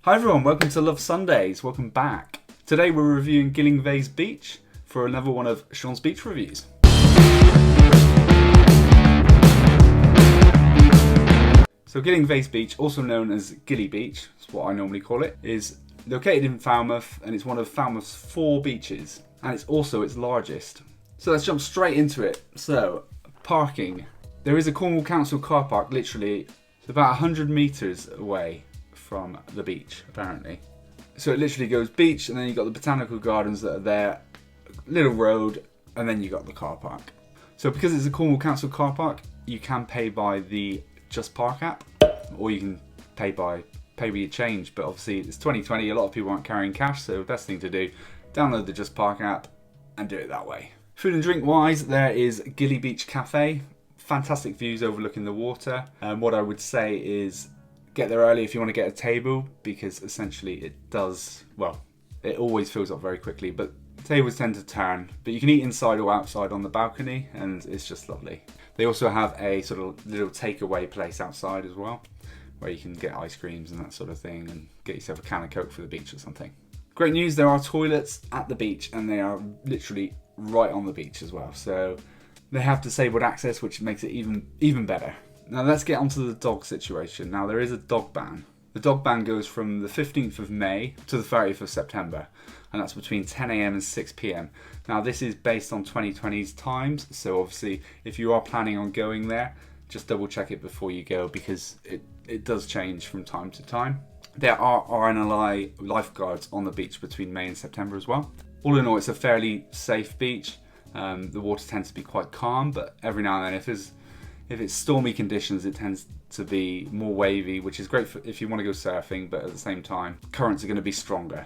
Hi everyone, welcome to Love Sundays, welcome back. Today we're reviewing GYLLYNGVASE Beach for another one of Sean's beach reviews. So GYLLYNGVASE Beach, also known as Gilly Beach, that's what I normally call it, is located in Falmouth and it's one of Falmouth's 4 beaches and it's also its largest. So let's jump straight into it. So, parking. There is a Cornwall Council car park literally about 100 metres away from the beach, apparently. So it literally goes beach and then you've got the botanical gardens that are there, little road, and then you got the car park. So because it's a Cornwall Council car park, you can pay by the Just Park app, or you can pay with your change, but obviously it's 2020, a lot of people aren't carrying cash, so the best thing to do, download the Just Park app and do it that way. Food and drink wise, there is Gilly Beach Cafe, fantastic views overlooking the water. What I would say is get there early if you want to get a table, because essentially it does, well, it always fills up very quickly, but tables tend to turn, but you can eat inside or outside on the balcony and it's just lovely. They also have a sort of little takeaway place outside as well, where you can get ice creams and that sort of thing and get yourself a can of Coke for the beach or something. Great news, there are toilets at the beach and they are literally right on the beach as well. So they have disabled access, which makes it even better. Now let's get onto the dog situation. Now there is a dog ban. The dog ban goes from the 15th of May to the 30th of September, and that's between 10 AM and 6 PM. Now this is based on 2020's times, so obviously if you are planning on going there, just double check it before you go, because it does change from time to time. There are RNLI lifeguards on the beach between May and September as well. All in all, it's a fairly safe beach. The water tends to be quite calm, but every now and then if it's stormy conditions, it tends to be more wavy, which is great for if you want to go surfing, but at the same time, currents are going to be stronger.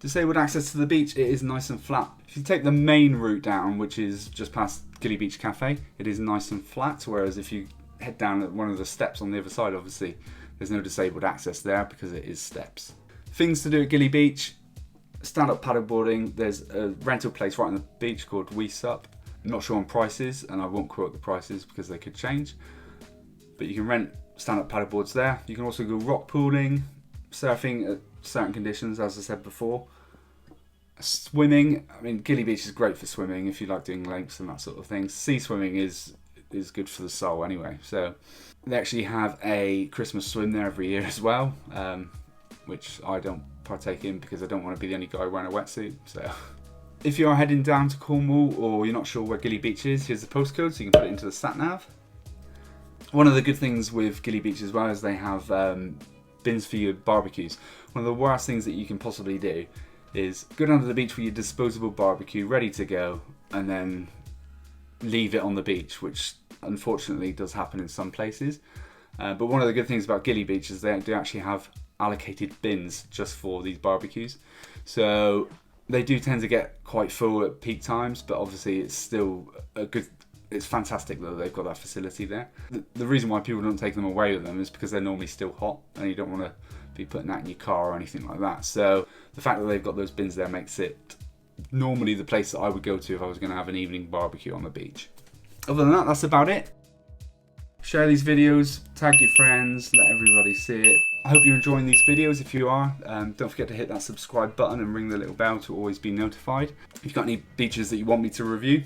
Disabled access to the beach, it is nice and flat. If you take the main route down, which is just past Gilly Beach Cafe, it is nice and flat, whereas if you head down at one of the steps on the other side, obviously, there's no disabled access there because it is steps. Things to do at Gilly Beach: stand-up paddleboarding. There's a rental place right on the beach called We Sup. I'm not sure on prices, and I won't quote the prices because they could change. But you can rent stand-up paddleboards there. You can also go rock pooling, surfing at certain conditions, as I said before. Swimming, I mean, Gilly Beach is great for swimming if you like doing lengths and that sort of thing. Sea swimming is good for the soul anyway. So they actually have a Christmas swim there every year as well, which I don't partake in because I don't want to be the only guy wearing a wetsuit. So if you are heading down to Cornwall or you're not sure where Gilly Beach is, here's the postcode so you can put it into the sat nav. One of the good things with Gilly Beach as well is they have bins for your barbecues. One of the worst things that you can possibly do is go down to the beach with your disposable barbecue ready to go and then leave it on the beach, which unfortunately does happen in some places. But one of the good things about Gilly Beach is they do actually have allocated bins just for these barbecues. So they do tend to get quite full at peak times, but obviously it's still it's fantastic that they've got that facility there. The reason why people don't take them away with them is because they're normally still hot and you don't want to be putting that in your car or anything like that. So the fact that they've got those bins there makes it normally the place that I would go to if I was going to have an evening barbecue on the beach. Other than that, that's about it. Share these videos, tag your friends, let everybody see it. I hope you're enjoying these videos. If you are, don't forget to hit that subscribe button and ring the little bell to always be notified. If you've got any beaches that you want me to review,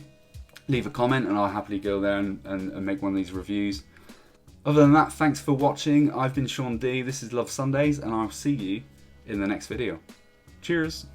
leave a comment and I'll happily go there and make one of these reviews. Other than that, thanks for watching. I've been Sean D. This is Love Sundays and I'll see you in the next video. Cheers.